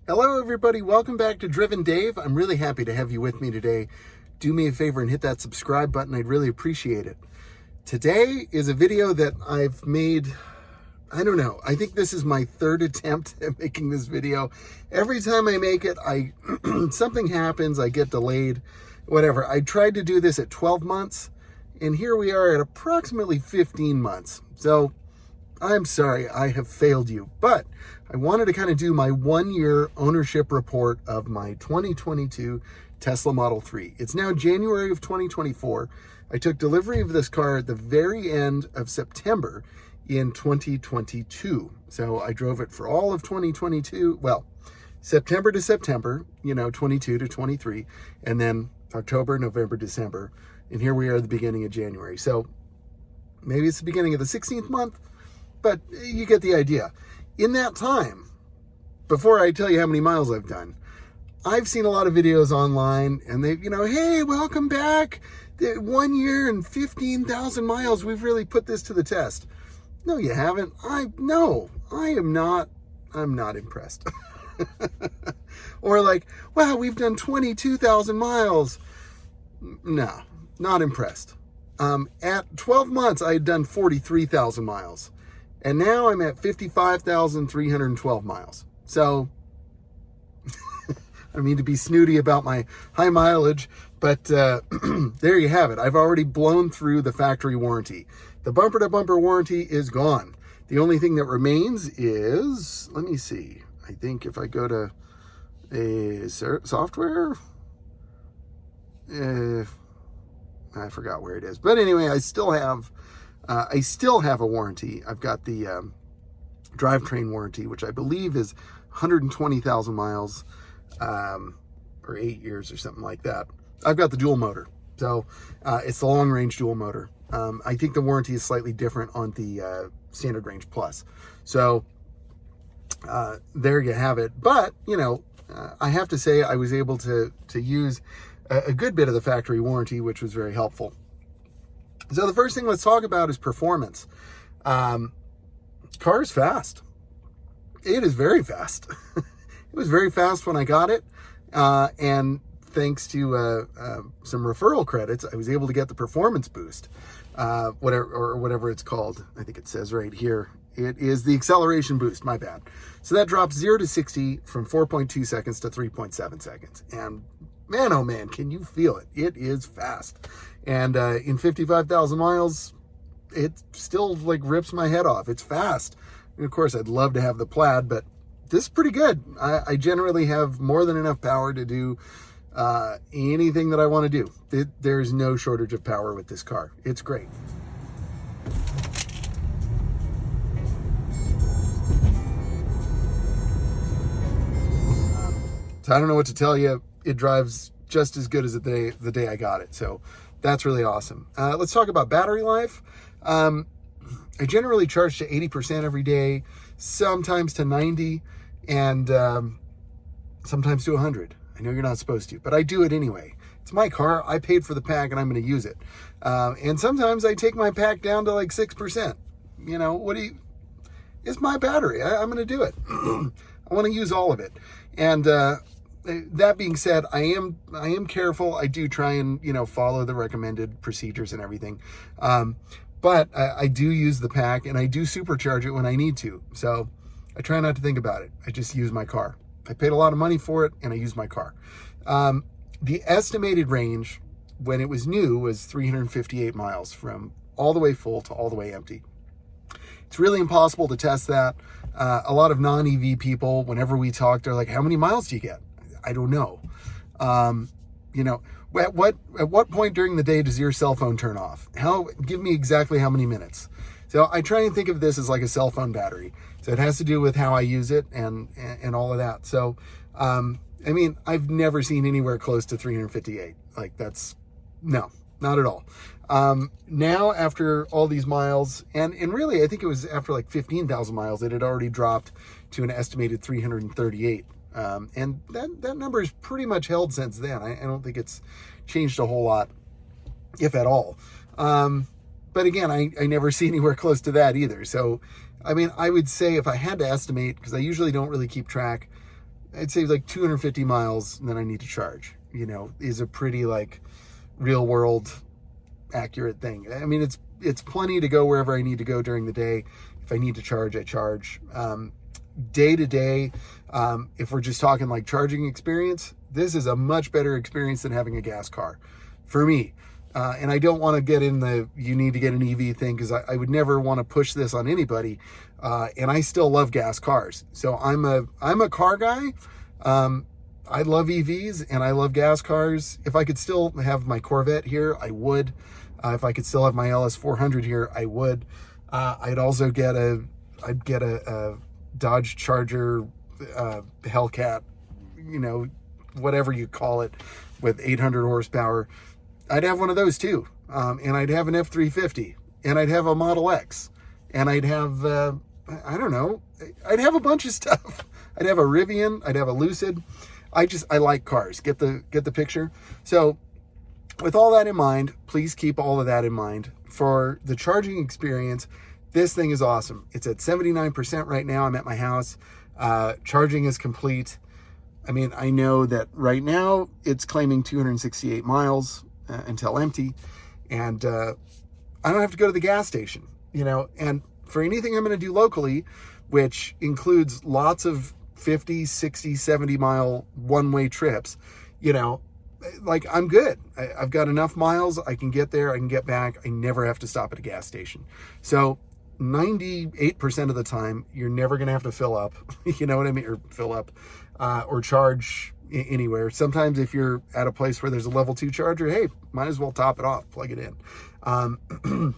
Hello everybody, welcome back to Driven Dave. I'm really happy to have you with me today. Do me a favor and hit that subscribe button, I'd really appreciate it. Today is a video that I've made, I don't know, I think this is my third attempt at making this video. Every time I make it, something happens, I get delayed, whatever. I tried to do this at 12 months, and here we are at approximately 15 months. So I'm sorry, I have failed you, but I wanted to kind of do my 1-year ownership report of my 2022 Tesla Model 3. It's now January of 2024. I took delivery of this car at the very end of September in 2022. So I drove it for all of 2022. Well, September to September, 22 to 23, and then October, November, December. And here we are at the beginning of January. So maybe it's the beginning of the 16th month, but you get the idea. In that time, before I tell you how many miles I've done, I've seen a lot of videos online and they, hey, welcome back. 1 year and 15,000 miles. We've really put this to the test. No, you haven't. I'm not impressed. Or like, wow, we've done 22,000 miles. No, not impressed. At 12 months, I had done 43,000 miles. And now I'm at 55,312 miles. So, I mean to be snooty about my high mileage, but there you have it. I've already blown through the factory warranty. The bumper-to-bumper warranty is gone. The only thing that remains is, let me see. I think if I go to a software, I forgot where it is. But anyway, I still have a warranty. I've got the drivetrain warranty, which I believe is 120,000 miles, or 8 years or something like that. I've got the dual motor. So it's the long range dual motor. I think the warranty is slightly different on the standard range plus. So there you have it. But, I have to say I was able to use a good bit of the factory warranty, which was very helpful. So the first thing let's talk about is performance. Car is fast. It is very fast. It was very fast when I got it. And thanks to some referral credits, I was able to get the performance boost, whatever it's called. I think it says right here. It is the acceleration boost, my bad. So that drops 0 to 60 from 4.2 seconds to 3.7 seconds. And man, oh man, can you feel it? It is fast. And in 55,000 miles, it still like rips my head off. It's fast. And of course, I'd love to have the Plaid, but this is pretty good. I generally have more than enough power to do anything that I want to do. There's no shortage of power with this car. It's great. So I don't know what to tell you. It drives just as good as the day I got it. So that's really awesome. Let's talk about battery life. I generally charge to 80% every day, sometimes to 90, and sometimes to 100. I know you're not supposed to, but I do it anyway. It's my car. I paid for the pack, and I'm going to use it. And sometimes I take my pack down to like 6%. It's my battery. I'm going to do it. I want to use all of it. And that being said, I am careful. I do try and, follow the recommended procedures and everything. But I do use the pack and I do supercharge it when I need to. So I try not to think about it. I just use my car. I paid a lot of money for it and I use my car. The estimated range when it was new was 358 miles from all the way full to all the way empty. It's really impossible to test that. A lot of non-EV people, whenever we talk, they're like, how many miles do you get? I don't know. At what point during the day does your cell phone turn off? Give me exactly how many minutes. So I try and think of this as like a cell phone battery. So it has to do with how I use it and all of that. So, I've never seen anywhere close to 358. Like no, not at all. Now after all these miles, and really, I think it was after like 15,000 miles, it had already dropped to an estimated 338. And that number is pretty much held since then. I don't think it's changed a whole lot, if at all. But again, I never see anywhere close to that either. So, I would say if I had to estimate, because I usually don't really keep track, I'd say like 250 miles, and then I need to charge, is a pretty like real world accurate thing. I mean, it's plenty to go wherever I need to go during the day. If I need to charge, I charge. Day to day, if we're just talking like charging experience, this is a much better experience than having a gas car for me. And I don't want to get in the you need to get an EV thing, because I would never want to push this on anybody. And I still love gas cars. So I'm a car guy. I love EVs and I love gas cars. If I could still have my Corvette here, I would. If I could still have my LS400 here, I would. I'd also get a Dodge Charger, Hellcat, whatever you call it, with 800 horsepower. I'd have one of those too. And I'd have an F-350, and I'd have a Model X, and I'd have, I don't know, I'd have a bunch of stuff. I'd have a Rivian, I'd have a Lucid. I like cars. Get the picture? So with all that in mind, please keep all of that in mind. For the charging experience, this thing is awesome. It's at 79% right now. I'm at my house. Charging is complete. I mean, I know that right now it's claiming 268 miles until empty. And I don't have to go to the gas station, and for anything I'm going to do locally, which includes lots of 50, 60, 70 mile one-way trips, like I'm good. I've got enough miles. I can get there. I can get back. I never have to stop at a gas station. So 98% of the time, you're never going to have to fill up, you know what I mean? Or fill up, or charge anywhere. Sometimes if you're at a place where there's a level 2 charger, hey, might as well top it off, plug it in.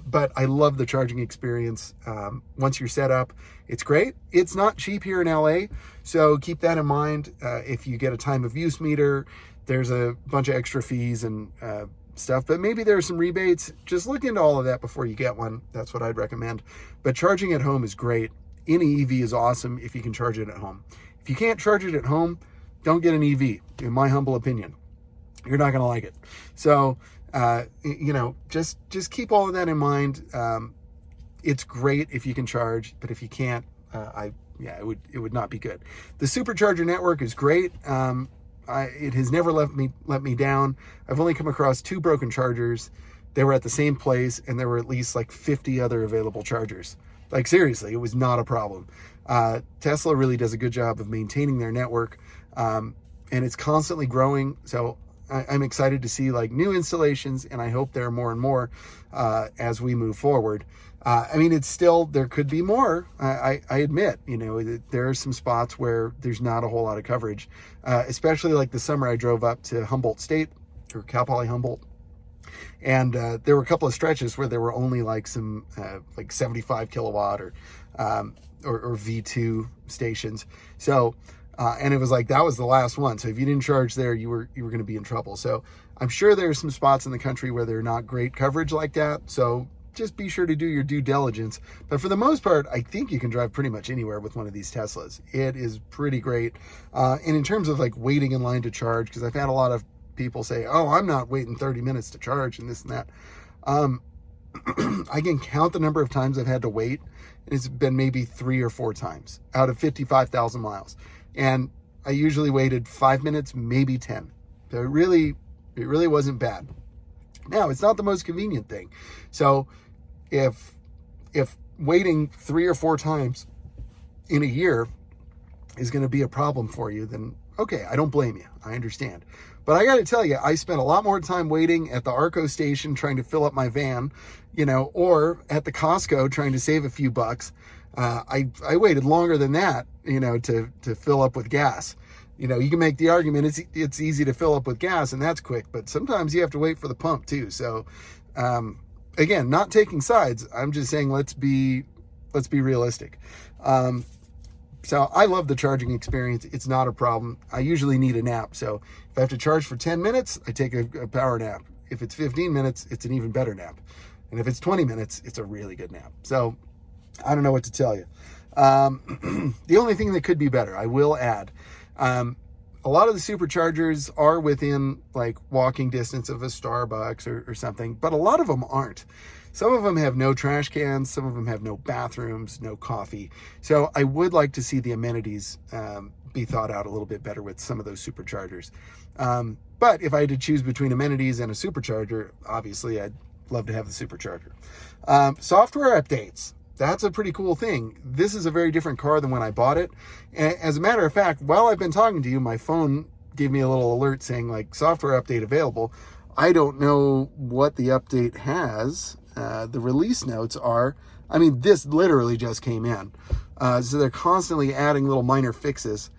But I love the charging experience. Once you're set up, it's great. It's not cheap here in LA, so keep that in mind. If you get a time of use meter, there's a bunch of extra fees and stuff, but maybe there's some rebates. Just look into all of that before you get one. That's what I'd recommend. But charging at home is great. Any EV is awesome if you can charge it at home. If you can't charge it at home, don't get an EV, in my humble opinion. You're not going to like it. So, just keep all of that in mind. It's great if you can charge, but if you can't, it would not be good. The supercharger network is great. It has never let me down. I've only come across 2 broken chargers. They were at the same place, and there were at least like 50 other available chargers. Like seriously, it was not a problem. Tesla really does a good job of maintaining their network, and it's constantly growing. So I'm excited to see like new installations, and I hope there are more and more as we move forward. I mean, it's still, there could be more. I admit, there are some spots where there's not a whole lot of coverage, especially like the summer I drove up to Humboldt State, or Cal Poly Humboldt. And there were a couple of stretches where there were only like some like 75 kilowatt or V2 stations. So, and it was like, that was the last one. So if you didn't charge there, you were going to be in trouble. So I'm sure there's some spots in the country where they're not great coverage like that. So just be sure to do your due diligence. But for the most part, I think you can drive pretty much anywhere with one of these Teslas. It is pretty great. And in terms of like waiting in line to charge, because I've had a lot of people say, oh, I'm not waiting 30 minutes to charge and this and that. I can count the number of times I've had to wait. It's been maybe 3 or 4 times out of 55,000 miles. And I usually waited 5 minutes, maybe 10. So it really wasn't bad. Now, it's not the most convenient thing. So if waiting 3 or 4 times in a year is going to be a problem for you, then okay, I don't blame you. I understand. But I got to tell you, I spent a lot more time waiting at the Arco station trying to fill up my van, or at the Costco trying to save a few bucks. I waited longer than that, to fill up with gas. You can make the argument it's easy to fill up with gas and that's quick, but sometimes you have to wait for the pump too. So, again, not taking sides. I'm just saying, let's be realistic. So I love the charging experience. It's not a problem. I usually need a nap. So if I have to charge for 10 minutes, I take a power nap. If it's 15 minutes, it's an even better nap. And if it's 20 minutes, it's a really good nap. So I don't know what to tell you. The only thing that could be better, I will add, a lot of the superchargers are within like walking distance of a Starbucks or something, but a lot of them aren't. Some of them have no trash cans. Some of them have no bathrooms, no coffee. So I would like to see the amenities be thought out a little bit better with some of those superchargers. But if I had to choose between amenities and a supercharger, obviously I'd love to have the supercharger. Software updates. That's a pretty cool thing. This is a very different car than when I bought it. And as a matter of fact, while I've been talking to you, my phone gave me a little alert saying like software update available. I don't know what the update has. The release notes are, I mean, this literally just came in. So they're constantly adding little minor fixes.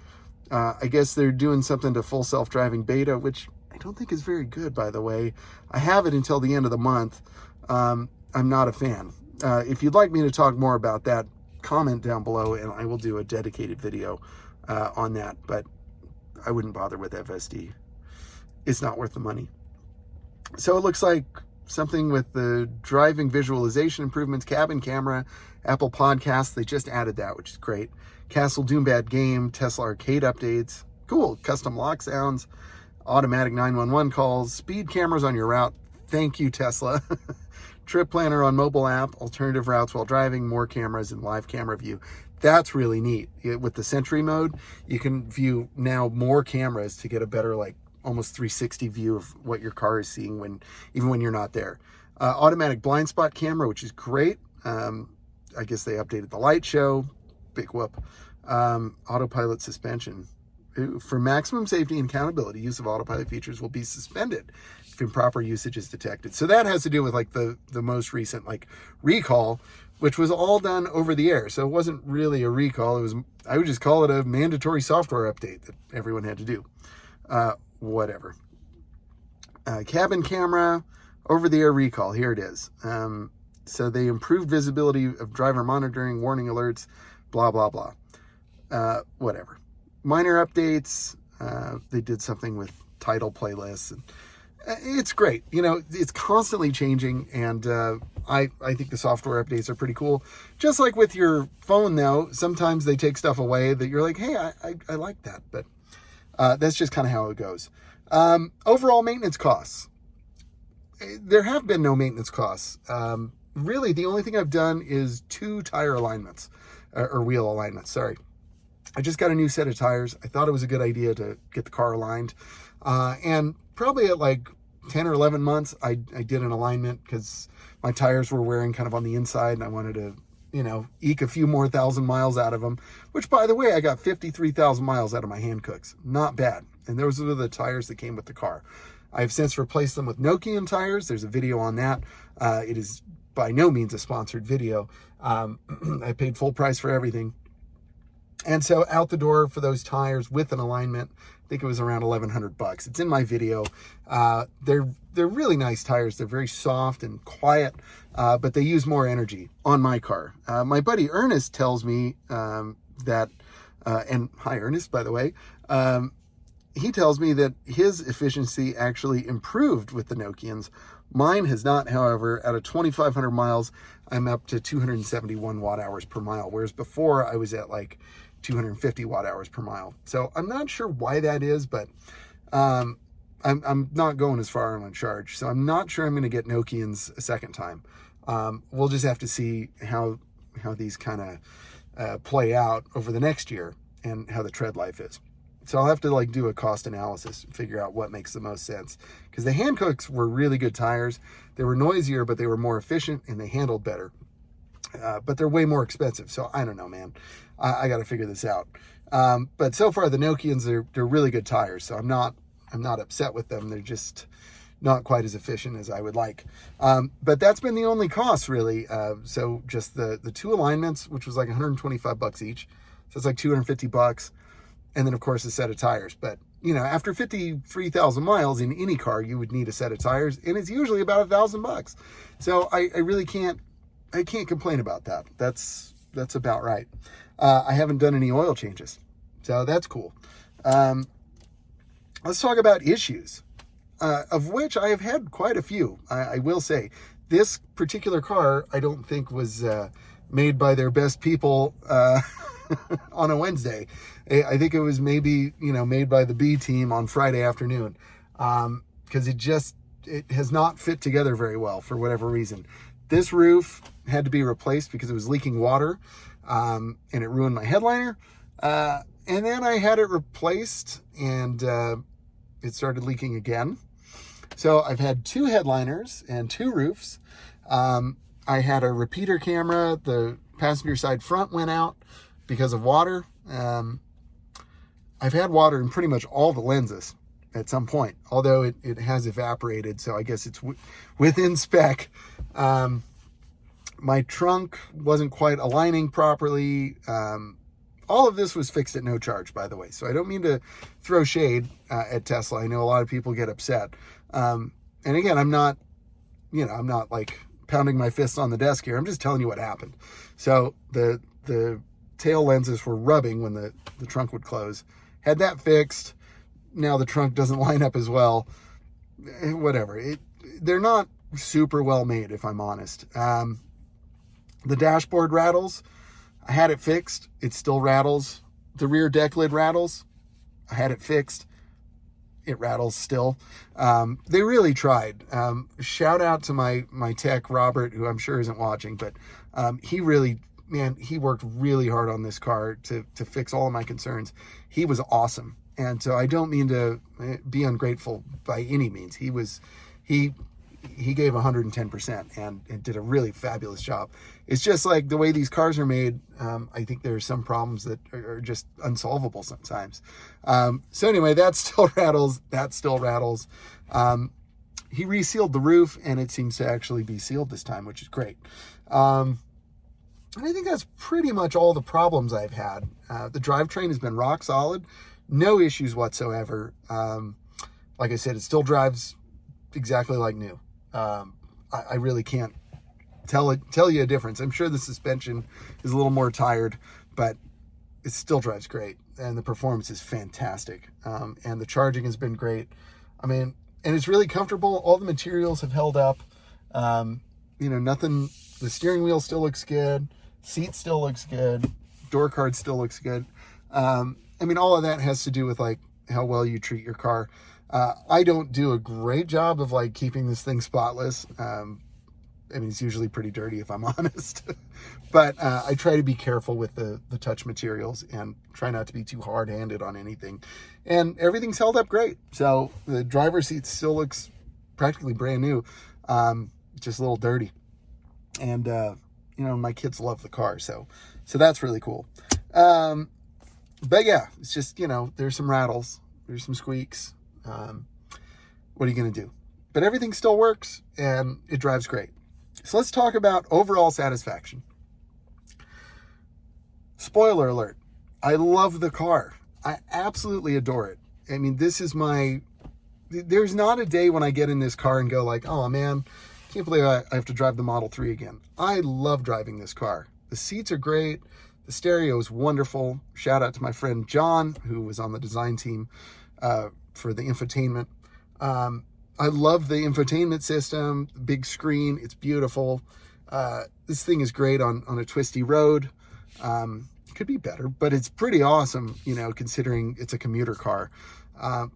I guess they're doing something to full self-driving beta, which I don't think is very good, by the way. I have it until the end of the month. I'm not a fan. If you'd like me to talk more about that, comment down below and I will do a dedicated video on that. But I wouldn't bother with FSD. It's not worth the money. So it looks like something with the driving visualization improvements, cabin camera, Apple Podcasts. They just added that, which is great. Castle Doom Bad Game, Tesla Arcade updates. Cool. Custom lock sounds, automatic 911 calls, speed cameras on your route. Thank you, Tesla. Trip planner on mobile app, alternative routes while driving, more cameras and live camera view. That's really neat. With the Sentry mode, you can view now more cameras to get a better, like, almost 360 view of what your car is seeing even when you're not there. Automatic blind spot camera, which is great. I guess they updated the light show. Big whoop. Autopilot suspension. For maximum safety and accountability, use of autopilot features will be suspended if improper usage is detected. So that has to do with like the most recent like recall, which was all done over the air. So it wasn't really a recall. I would just call it a mandatory software update that everyone had to do. Whatever. Cabin camera, over the air recall. Here it is. So they improved visibility of driver monitoring, warning alerts, blah, blah, blah. Whatever. Minor updates. They did something with title playlists. And it's great. You know, it's constantly changing. And I think the software updates are pretty cool. Just like with your phone, though, sometimes they take stuff away that you're like, hey, I like that. But that's just kind of how it goes. Overall maintenance costs. There have been no maintenance costs. Really, the only thing I've done is 2 tire alignments, or wheel alignments, sorry. I just got a new set of tires. I thought it was a good idea to get the car aligned. And probably at like 10 or 11 months, I did an alignment because my tires were wearing kind of on the inside and I wanted to, you know, eke a few more 1,000 miles out of them, which, by the way, I got 53,000 miles out of my Hancooks. Not bad. And those are the tires that came with the car. I've since replaced them with Nokian tires. There's a video on that. It is by no means a sponsored video. I paid full price for everything. And so out the door for those tires with an alignment, I think it was around $1,100. It's in my video. They're really nice tires. They're very soft and quiet, but they use more energy on my car. My buddy Ernest tells me that, and hi Ernest, by the way, he tells me that his efficiency actually improved with the Nokians. Mine has not, however. Out of 2,500 miles, I'm up to 271 watt hours per mile, whereas before I was at like 250 watt hours per mile. So I'm not sure why that is, but I'm not going as far on charge. So I'm not sure I'm going to get Nokians a second time. We'll just have to see how these kind of play out over the next year and how the tread life is. So I'll have to like do a cost analysis and figure out what makes the most sense. Because the Hancooks were really good tires. They were noisier, but they were more efficient and they handled better. But they're way more expensive. So I don't know, man. I got to figure this out. But so far the Nokians, they're really good tires. So I'm not upset with them. They're just not quite as efficient as I would like. But that's been the only cost really. So just the 2 alignments, which was like $125 each. So it's like $250. And then, of course, a set of tires. But, you know, after 53,000 miles in any car, you would need a set of tires. And it's usually about $1,000. So I really can't complain about that. That's about right. I haven't done any oil changes. So that's cool. Let's talk about issues, of which I have had quite a few. I will say this particular car, I don't think was made by their best people on a Wednesday. I think it was maybe, you know, made by the B team on Friday afternoon, because it has not fit together very well for whatever reason. This roof had to be replaced because it was leaking water, and it ruined my headliner. And then I had it replaced, and it started leaking again. So I've had 2 headliners and 2 roofs. I had a repeater camera. The passenger side front went out because of water. I've had water in pretty much all the lenses at some point, although it has evaporated, so I guess it's within spec. My trunk wasn't quite aligning properly. All of this was fixed at no charge, by the way, so I don't mean to throw shade at Tesla. I know a lot of people get upset. And again, I'm not like pounding my fists on the desk here. I'm just telling you what happened. So the tail lenses were rubbing when the trunk would close. Had that fixed. Now the trunk doesn't line up as well. Whatever. They're not super well made, if I'm honest. The dashboard rattles. I had it fixed. It still rattles. The rear deck lid rattles. I had it fixed. It rattles still. They really tried. Shout out to my tech, Robert, who I'm sure isn't watching, but he worked really hard on this car to fix all of my concerns. He was awesome. And so I don't mean to be ungrateful by any means. He gave 110% and did a really fabulous job. It's just like the way these cars are made. I think there are some problems that are just unsolvable sometimes. So anyway, that still rattles. He resealed the roof, and it seems to actually be sealed this time, which is great. And I think that's pretty much all the problems I've had. The drivetrain has been rock solid. No issues whatsoever. Like I said, it still drives exactly like new. I really can't tell you a difference. I'm sure the suspension is a little more tired, but it still drives great, and the performance is fantastic. And the charging has been great. I mean, and it's really comfortable. All the materials have held up. Nothing. The steering wheel still looks good. Seat still looks good. Door card still looks good. I mean, all of that has to do with like how well you treat your car. I don't do a great job of like keeping this thing spotless. I mean, it's usually pretty dirty if I'm honest, but I try to be careful with the touch materials and try not to be too hard-handed on anything. And everything's held up great. So the driver's seat still looks practically brand new, just a little dirty. And, my kids love the car. So that's really cool. But yeah, it's just, there's some rattles, there's some squeaks. What are you going to do? But everything still works, and it drives great. So let's talk about overall satisfaction. Spoiler alert. I love the car. I absolutely adore it. I mean, there's not a day when I get in this car and go like, oh man, can't believe I have to drive the Model 3 again. I love driving this car. The seats are great. The stereo is wonderful. Shout out to my friend John, who was on the design team for the infotainment. I love the infotainment system, big screen. It's beautiful. This thing is great on a twisty road. It could be better, but it's pretty awesome, considering it's a commuter car.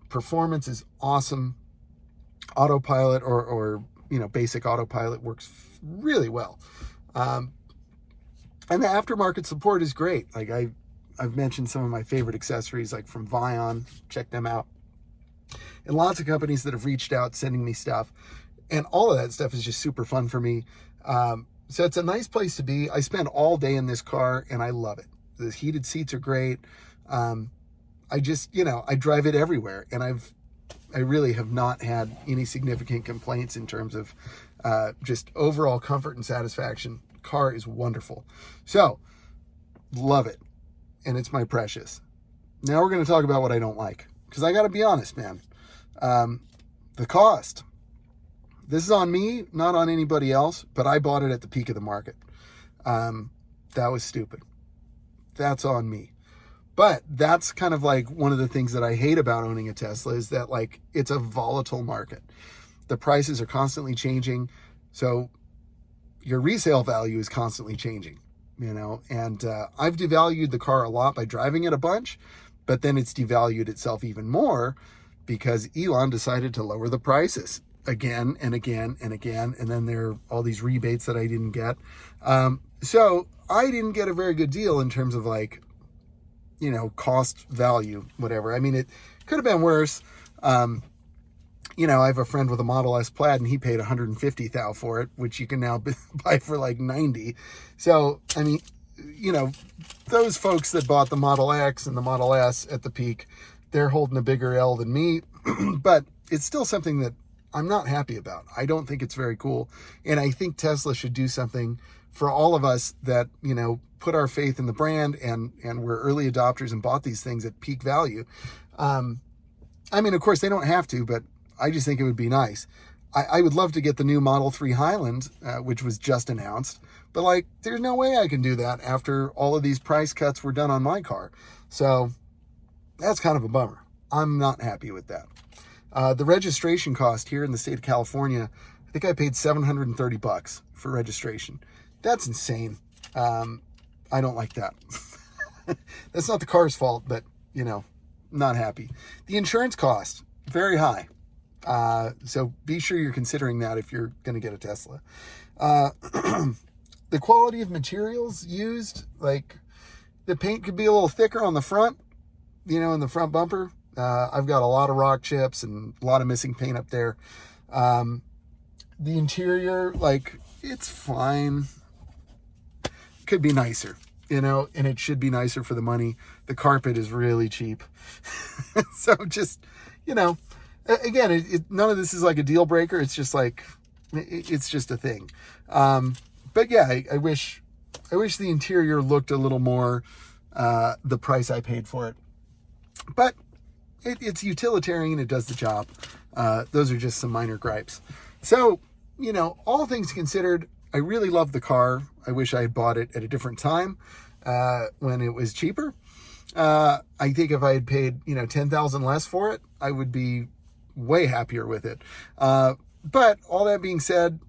Performance is awesome. Autopilot or basic autopilot works really well. And the aftermarket support is great. Like I've mentioned some of my favorite accessories, like from VION. Check them out. And lots of companies that have reached out, sending me stuff. And all of that stuff is just super fun for me. So it's a nice place to be. I spend all day in this car, and I love it. The heated seats are great. I just, I drive it everywhere. And I really have not had any significant complaints in terms of just overall comfort and satisfaction. Car is wonderful. So, love it. And it's my precious. Now we're going to talk about what I don't like. Because I got to be honest, man. The cost. This is on me, not on anybody else, but I bought it at the peak of the market. That was stupid. That's on me. But that's kind of like one of the things that I hate about owning a Tesla is that like it's a volatile market. The prices are constantly changing. So your resale value is constantly changing, and I've devalued the car a lot by driving it a bunch, but then it's devalued itself even more because Elon decided to lower the prices again and again and again. And then there are all these rebates that I didn't get. So I didn't get a very good deal in terms of like you know, cost value, whatever. I mean, it could have been worse. You know, I have a friend with a Model S Plaid, and he paid $150,000 for it, which you can now buy for like $90,000. So, I mean, you know, those folks that bought the Model X and the Model S at the peak, they're holding a bigger L than me, but it's still something that I'm not happy about. I don't think it's very cool. And I think Tesla should do something for all of us that, you know, put our faith in the brand and we're early adopters and bought these things at peak value. I mean, of course, they don't have to, but I just think it would be nice. I would love to get the new Model 3 Highland, which was just announced, but like, there's no way I can do that after all of these price cuts were done on my car. So that's kind of a bummer. I'm not happy with that. The registration cost here in the state of California, I think I paid $730 for registration. That's insane. I don't like that. That's not the car's fault, but, you know, not happy. The insurance cost, very high. So be sure you're considering that if you're going to get a Tesla. The quality of materials used, like the paint could be a little thicker on the front, you know, in the front bumper. I've got a lot of rock chips and a lot of missing paint up there. The interior, like, it's fine. Could be nicer, you know, and it should be nicer for the money. The carpet is really cheap. So just, you know, again, none of this is like a deal breaker. It's just like, it's just a thing. But yeah, I wish the interior looked a little more the price I paid for it. But it's utilitarian. It does the job. Those are just some minor gripes. So, you know, all things considered, I really love the car. I wish I had bought it at a different time when it was cheaper. I think if I had paid, you know, $10,000 less for it, I would be way happier with it. But all that being said,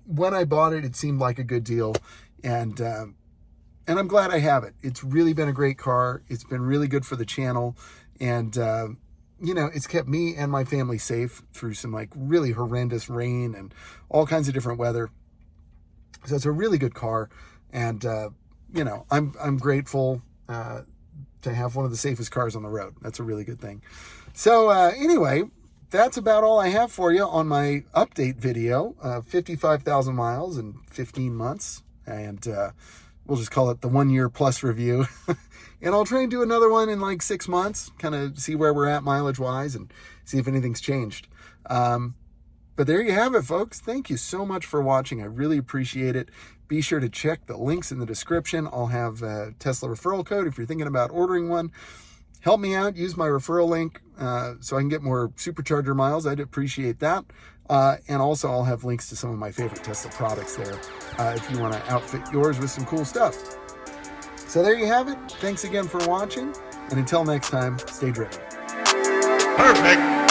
when I bought it, it seemed like a good deal. And I'm glad I have it. It's really been a great car. It's been really good for the channel. And, you know, it's kept me and my family safe through some like really horrendous rain and all kinds of different weather. So it's a really good car. And, you know, I'm grateful to have one of the safest cars on the road. That's a really good thing. So anyway, that's about all I have for you on my update video. 55,000 miles in 15 months. And we'll just call it the 1 year plus review. And I'll try and do another one in like 6 months, kind of see where we're at mileage wise and see if anything's changed. But there you have it, folks. Thank you so much for watching. I really appreciate it. Be sure to check the links in the description. I'll have a Tesla referral code if you're thinking about ordering one. Help me out. Use my referral link so I can get more supercharger miles. I'd appreciate that. And also I'll have links to some of my favorite Tesla products there if you want to outfit yours with some cool stuff. So there you have it. Thanks again for watching. And until next time, stay driven. Perfect.